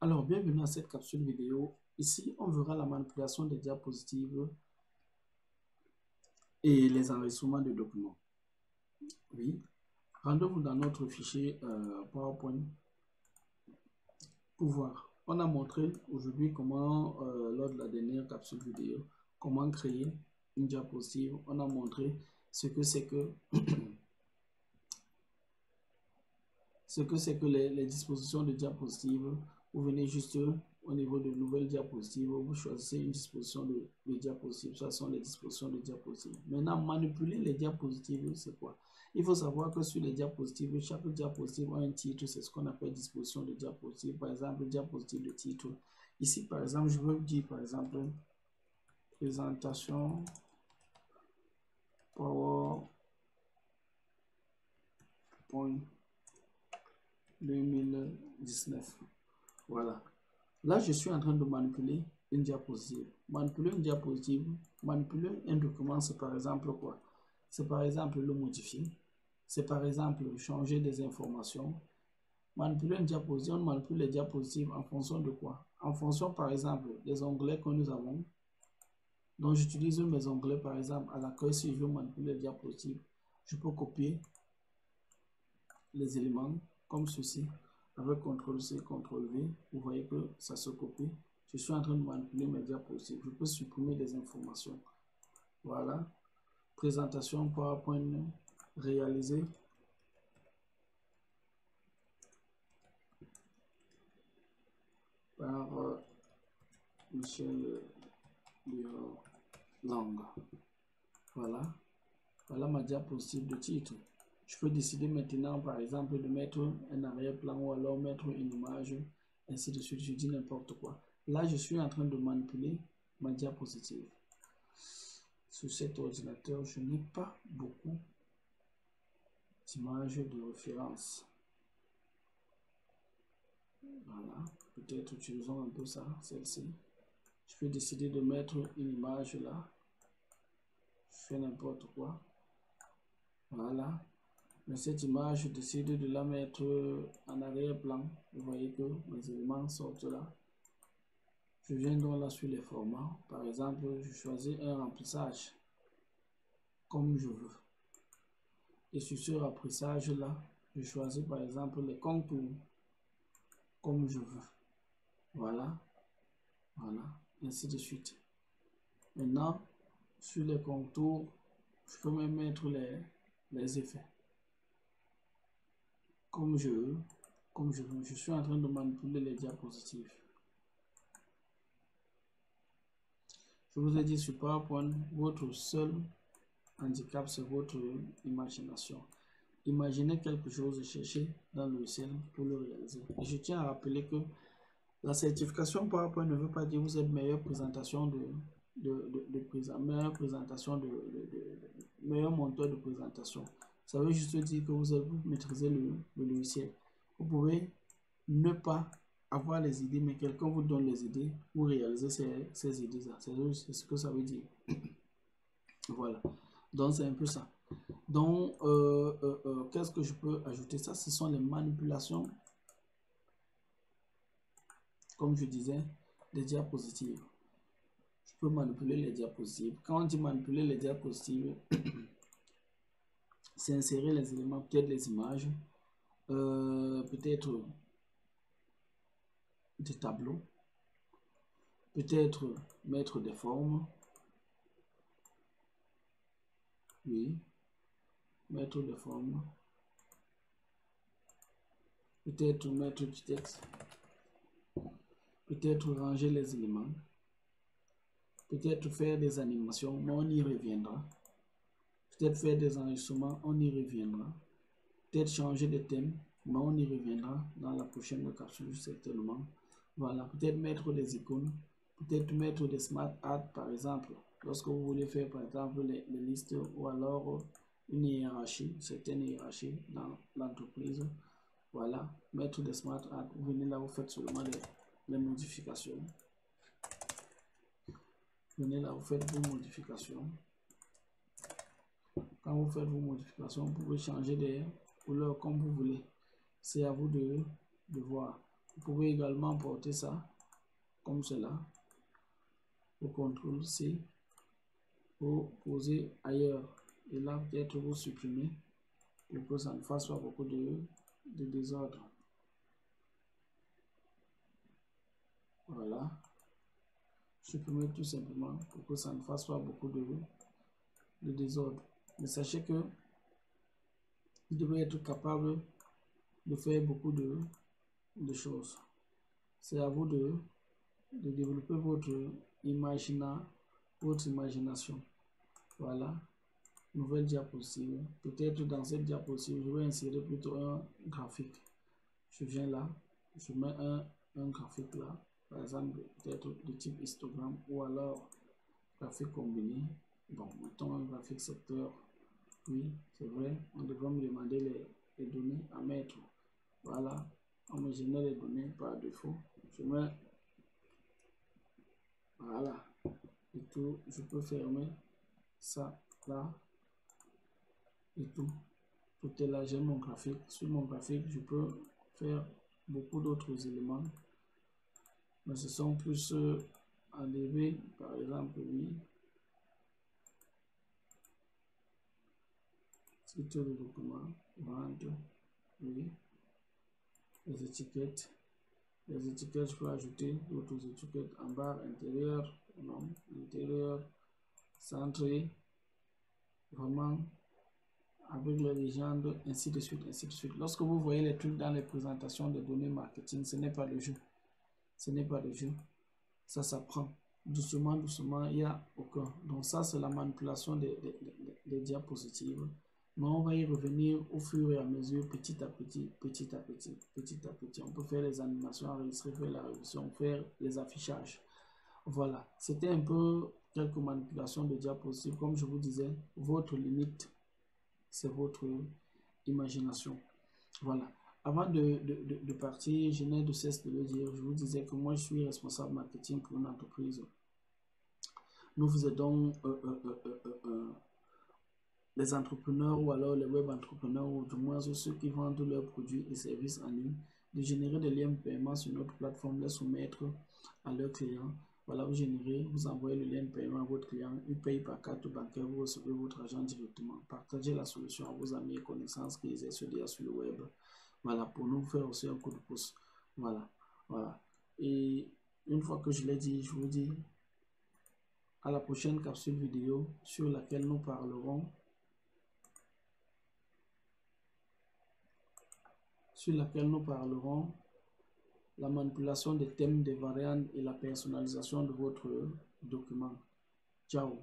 Alors, bienvenue à cette capsule vidéo. Ici, on verra la manipulation des diapositives et les enregistrements de documents. Oui, rendez-vous dans notre fichier PowerPoint pour voir. On a montré aujourd'hui comment, lors de la dernière capsule vidéo, comment créer une diapositive. On a montré ce que c'est que les dispositions de diapositive. Vous venez juste au niveau de nouvelles diapositives, vous choisissez une disposition de diapositive, ce sont les dispositions de diapositive. Maintenant, manipuler les diapositives, c'est quoi? Il faut savoir que sur les diapositives, chaque diapositive a un titre, c'est ce qu'on appelle disposition de diapositive. Par exemple, diapositive de titre. Ici, par exemple, je veux dire, par exemple, présentation PowerPoint 2019. Voilà. Là, je suis en train de manipuler une diapositive. Manipuler une diapositive, manipuler un document, c'est par exemple quoi? C'est par exemple le modifier. C'est par exemple changer des informations. Manipuler une diapositive, on manipule les diapositives en fonction de quoi? En fonction, par exemple, des onglets que nous avons. Donc, j'utilise mes onglets, par exemple, à l'accueil. Si je veux manipuler les diapositives, je peux copier les éléments comme ceci. Avec CTRL-C, CTRL-V, vous voyez que ça se copie. Je suis en train de manipuler mes diapositives. Je peux supprimer des informations. Voilà. Présentation PowerPoint réalisée. Par Michel Lang. Voilà. Voilà ma diapositive de titre. Je peux décider maintenant, par exemple, de mettre un arrière-plan ou alors mettre une image, ainsi de suite. Je dis n'importe quoi. Là, je suis en train de manipuler ma diapositive. Sur cet ordinateur, je n'ai pas beaucoup d'images de référence. Voilà, peut-être utilisons un peu ça, celle-ci. Je peux décider de mettre une image là. Je fais n'importe quoi. Voilà. Mais cette image, je décide de la mettre en arrière-plan. Vous voyez que mes éléments sortent là. Je viens donc là sur les formats. Par exemple, je choisis un remplissage comme je veux. Et sur ce remplissage là, je choisis par exemple les contours comme je veux. Voilà. Voilà. Ainsi de suite. Maintenant, sur les contours, je peux même mettre les effets. Comme je veux. Comme je veux. Je suis en train de manipuler les diapositives. Je vous ai dit sur PowerPoint, votre seul handicap, c'est votre imagination. Imaginez quelque chose, cherchez dans le logiciel pour le réaliser. Et je tiens à rappeler que la certification PowerPoint ne veut pas dire que vous êtes meilleure présentation meilleur monteur de présentation. Ça veut juste dire que vous maîtrisez le logiciel. Vous pouvez ne pas avoir les idées, mais quelqu'un vous donne les idées pour réaliser ces idées-là. C'est ce que ça veut dire. Voilà. Donc, c'est un peu ça. Donc, qu'est-ce que je peux ajouter? Ça, ce sont les manipulations, comme je disais, des diapositives. Je peux manipuler les diapositives. Quand on dit manipuler les diapositives, c'est insérer les éléments, peut-être les images, peut-être des tableaux, peut-être mettre des formes, oui, mettre des formes, peut-être mettre du texte, peut-être ranger les éléments, peut-être faire des animations, mais on y reviendra. Peut-être faire des enregistrements, on y reviendra. Peut-être changer de thème, mais on y reviendra dans la prochaine capsule certainement. Voilà, peut-être mettre des icônes, peut-être mettre des smart ads par exemple. Lorsque vous voulez faire par exemple les listes ou alors une hiérarchie, certaines hiérarchies dans l'entreprise. Voilà, mettre des smart ads, vous venez là, vous faites seulement les modifications. Venez là, vous faites vos modifications. Quand vous faites vos modifications, vous pouvez changer des couleurs comme vous voulez. C'est à vous de voir. Vous pouvez également porter ça comme cela. Vous CTRL C. Vous posez ailleurs. Et là, peut-être vous supprimez pour que ça ne fasse pas beaucoup de désordre. Voilà. Supprimez tout simplement pour que ça ne fasse pas beaucoup de désordre. Mais sachez que vous devez être capable de faire beaucoup de choses. C'est à vous de développer votre imagination. Voilà. Nouvelle diapositive. Peut-être dans cette diapositive, je vais insérer plutôt un graphique. Je viens là, je mets un graphique là, par exemple, peut-être de type histogramme ou alors graphique combiné. Bon, mettons un graphique secteur. Oui, c'est vrai, on devrait me demander les données à mettre. Voilà, on me génère les données par défaut. Je mets, voilà, et tout, je peux fermer ça là, et tout. Tout est là, j'ai mon graphique. Sur mon graphique, je peux faire beaucoup d'autres éléments. Mais ce sont plus en DB, par exemple, oui. Titre de document, vente, oui. Les étiquettes. Les étiquettes, je peux ajouter d'autres étiquettes en barre intérieure, non, intérieur, centré, vraiment, avec les légendes, ainsi de suite, ainsi de suite. Lorsque vous voyez les trucs dans les présentations des données marketing, ce n'est pas le jeu. Ce n'est pas le jeu. Ça s'apprend. Doucement, doucement, il n'y a aucun. Donc ça, c'est la manipulation des diapositives. Mais on va y revenir au fur et à mesure, petit à petit, petit à petit, petit à petit. On peut faire les animations, enregistrer, faire la révision, faire les affichages. Voilà. C'était un peu quelques manipulations de diapositives. Comme je vous disais, votre limite, c'est votre imagination. Voilà. Avant de partir, je n'ai de cesse de le dire. Je vous disais que moi, je suis responsable marketing pour une entreprise. Nous vous aidons les entrepreneurs ou alors les web entrepreneurs ou du moins ceux qui vendent leurs produits et services en ligne de générer des liens de paiement sur notre plateforme, les soumettre à leurs clients. Voilà, vous générez, vous envoyez le lien de paiement à votre client, il paye par carte bancaire, vous recevez votre argent directement. Partagez la solution à vos amis et connaissances qui exercent déjà sur le web. Voilà, pour nous faire aussi un coup de pouce. Voilà, voilà. Et une fois que je l'ai dit, je vous dis à la prochaine capsule vidéo sur laquelle nous parlerons la manipulation des thèmes, des variantes et la personnalisation de votre document. Ciao.